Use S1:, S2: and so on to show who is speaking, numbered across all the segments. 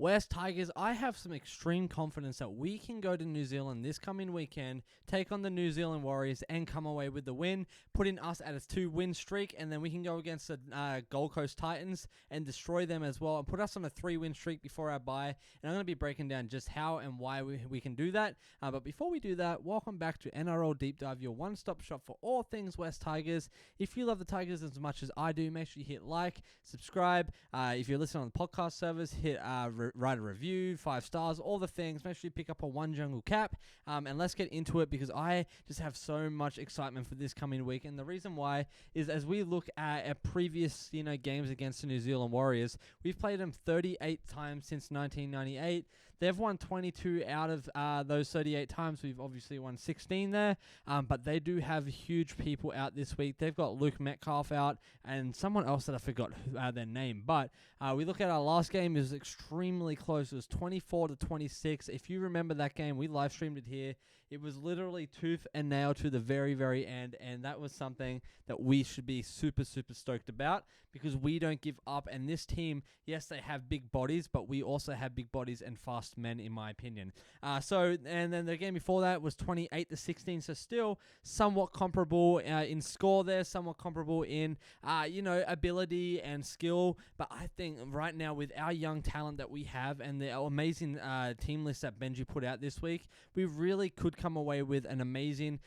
S1: West Tigers, I have some extreme confidence that we can go to New Zealand this coming weekend, take on the New Zealand Warriors, and come away with the win, putting us at a 2-win streak, and then we can go against the Gold Coast Titans and destroy them as well, and put us on a 3-win streak before our bye. And I'm going to be breaking down just how and why we can do that. But before we do that, welcome back to NRL Deep Dive, your one-stop shop for all things West Tigers. If you love the Tigers as much as I do, make sure you hit like, subscribe. If you're listening on the podcast service, hit write a review, 5 stars, all the things. Make sure you pick up a One Jungle cap, and let's get into it because I just have so much excitement for this coming week. And the reason why is as we look at our previous games against the New Zealand Warriors, we've played them 38 times since 1998. They've won 22 out of those 38 times. We've obviously won 16 there, but they do have huge people out this week. They've got Luke Metcalf out and someone else that I forgot their name. But we look at our last game, it was extremely close. It was 24-26. If you remember that game, we live streamed it here. It was literally tooth and nail to the very, very end, and that was something that we should be super, super stoked about because we don't give up. And this team, yes, they have big bodies, but we also have big bodies and fast men, in my opinion. And then the game before that was 28-16, so still somewhat comparable in score there, somewhat comparable in, ability and skill. But I think right now with our young talent that we have and the amazing team list that Benji put out this week, we really could come away with an amazing,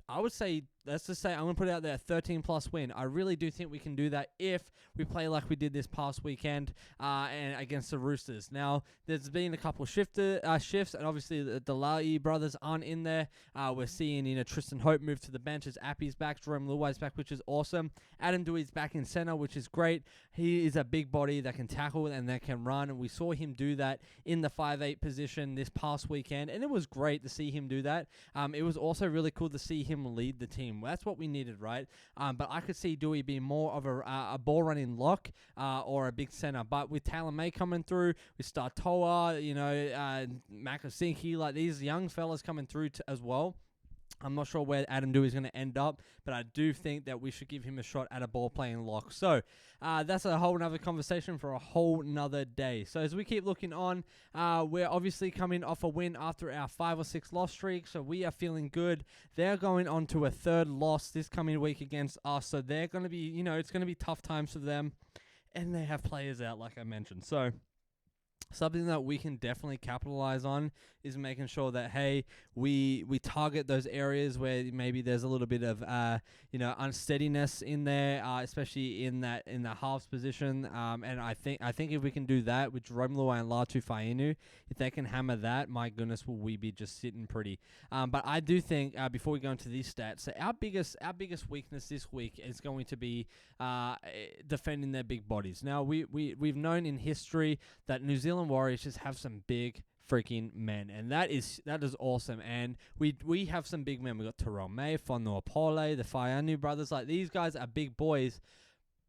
S1: I would say, let's just say I'm going to put it out there, 13-plus win. I really do think we can do that if we play like we did this past weekend and against the Roosters. Now, there's been a couple of shifts, and obviously the Delai brothers aren't in there. We're seeing Tristan Hope move to the bench as Appy's back, Jerome Luai's back, which is awesome. Adam Dewey's back in center, which is great. He is a big body that can tackle and that can run, and we saw him do that in the 5'8" position this past weekend, and it was great to see him do that. It was also really cool to see him lead the team. That's what we needed, right? But I could see Dewey being more of a ball-running lock or a big center. But with Taylor May coming through, with Startoa, Makasinki, like these young fellas coming through as well, I'm not sure where Adam Dewey is going to end up, but I do think that we should give him a shot at a ball-playing lock. So that's a whole nother conversation for a whole nother day. So as we keep looking on, we're obviously coming off a win after our 5 or 6 loss streak, so we are feeling good. They're going on to a 3rd loss this coming week against us, so they're going to be, it's going to be tough times for them, and they have players out, like I mentioned. So something that we can definitely capitalize on is making sure that, hey, we target those areas where maybe there's a little bit of unsteadiness in there, especially in the halves position. And I think if we can do that with Jerome Luai and Latu Fainu, if they can hammer that, my goodness, will we be just sitting pretty. But I do think before we go into these stats, so our biggest weakness this week is going to be defending their big bodies. Now we've known in history that New Zealand Warriors just have some big freaking men, and that is awesome. And we have some big men. We got Terrell May, Fonua Pole, the Faianu brothers. Like, these guys are big boys,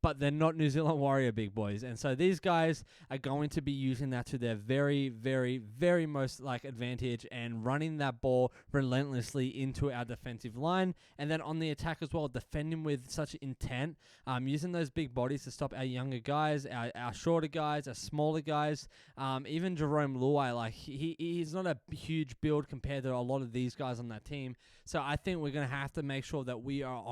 S1: but they're not New Zealand Warrior big boys. And so these guys are going to be using that to their very, very, very most advantage and running that ball relentlessly into our defensive line. And then on the attack as well, defending with such intent, using those big bodies to stop our younger guys, our shorter guys, our smaller guys. Even Jerome Luai, he's not a huge build compared to a lot of these guys on that team. So I think we're going to have to make sure that we are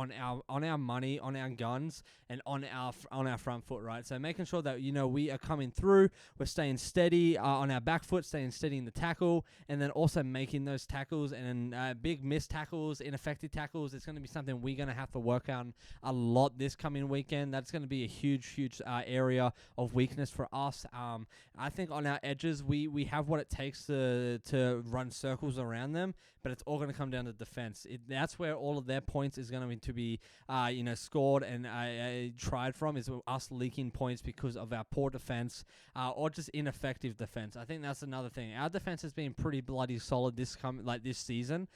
S1: on our money, on our guns, and on our front foot, right? So making sure that we are coming through, we're staying steady on our back foot, staying steady in the tackle, and then also making those tackles and big missed tackles, ineffective tackles. It's going to be something we're going to have to work on a lot this coming weekend. That's going to be a huge area of weakness for us. I think on our edges we have what it takes to run circles around them, but it's all going to come down to defense. That's where all of their points is going to be scored and tried from, is us leaking points because of our poor defense or just ineffective defense. I think that's another thing. Our defense has been pretty bloody solid this season,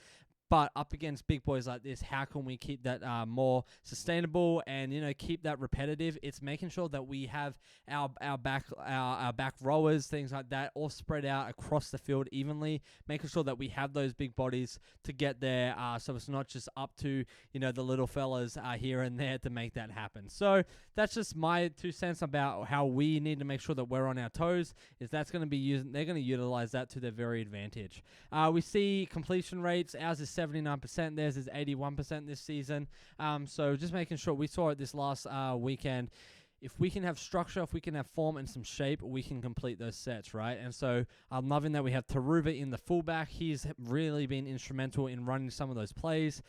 S1: But up against big boys like this, how can we keep that more sustainable and, keep that repetitive? It's making sure that we have our back rowers, things like that, all spread out across the field evenly, making sure that we have those big bodies to get there, so it's not just up to, the little fellas here and there to make that happen. So that's just my 2 cents about how we need to make sure that we're on our toes, is that's going to be they're going to utilize that to their very advantage. We see completion rates. Ours is 79%. Theirs is 81% this season. So just making sure, we saw it this last weekend. If we can have structure, if we can have form and some shape, we can complete those sets, right? And so I'm loving that we have Taruva in the fullback. He's really been instrumental in running some of those plays.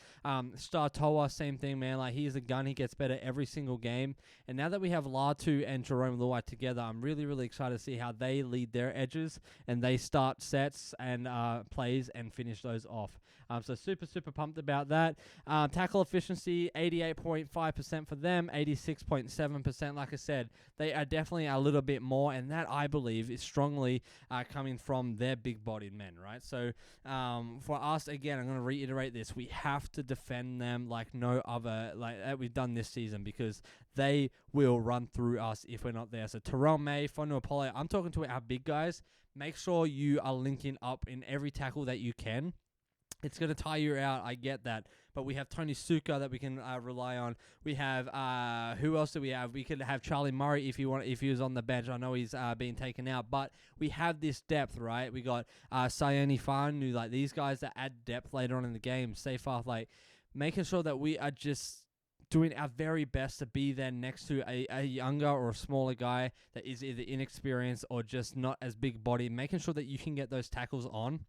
S1: Star Toa, same thing, man. Like, he's a gun. He gets better every single game. And now that we have Latu and Jerome Luai together, I'm really, really excited to see how they lead their edges and they start sets and plays and finish those off. So super, super pumped about that. Tackle efficiency, 88.5% for them, 86.7%. Like I said, they are definitely a little bit more, and that, I believe, is strongly coming from their big-bodied men, right? So for us, again, I'm going to reiterate this. We have to defend them like no other, like we've done this season, because they will run through us if we're not there. So Terrell May, Fonu Apollo, I'm talking to our big guys. Make sure you are linking up in every tackle that you can. It's going to tire you out, I get that. But we have Tony Suka that we can rely on. We have, who else do we have? We could have Charlie Murray if he was on the bench. I know he's being taken out. But we have this depth, right? We got Sayani Fanu, like these guys that add depth later on in the game. Safe-off, like making sure that we are just doing our very best to be there next to a younger or a smaller guy that is either inexperienced or just not as big body. Making sure that you can get those tackles on.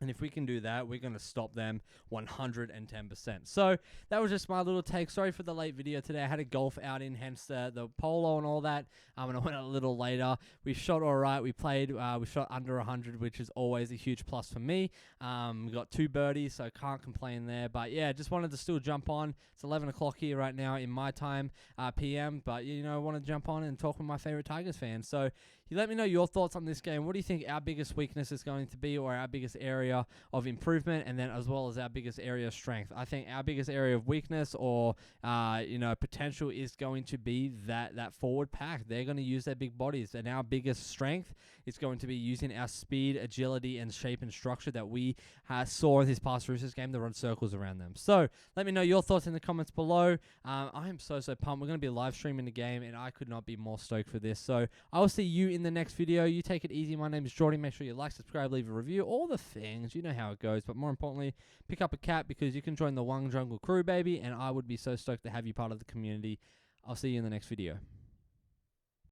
S1: And if we can do that, we're going to stop them 110%. So that was just my little take. Sorry for the late video today. I had a golf outing, hence the polo and all that. And I went a little later. We shot all right. We played. We shot under 100, which is always a huge plus for me. We got 2 birdies, so can't complain there. But yeah, just wanted to still jump on. It's 11 o'clock here right now in my time, PM. But I want to jump on and talk with my favorite Tigers fans. So you let me know your thoughts on this game. What do you think our biggest weakness is going to be, or our biggest area of improvement, and then as well as our biggest area of strength? I think our biggest area of weakness or potential is going to be that forward pack. They're going to use their big bodies, and our biggest strength is going to be using our speed, agility, and shape and structure that we saw in this past Roosters game to run circles around them. So let me know your thoughts in the comments below. I am so pumped. We're going to be live streaming the game, and I could not be more stoked for this. So I will see you in the next video. You take it easy. My name is Jordan. Make sure you like, subscribe, leave a review, all the things. You know how it goes. But more importantly, pick up a cat, because you can join the Wang Jungle crew, baby, and I would be so stoked to have you part of the community. I'll see you in the next video.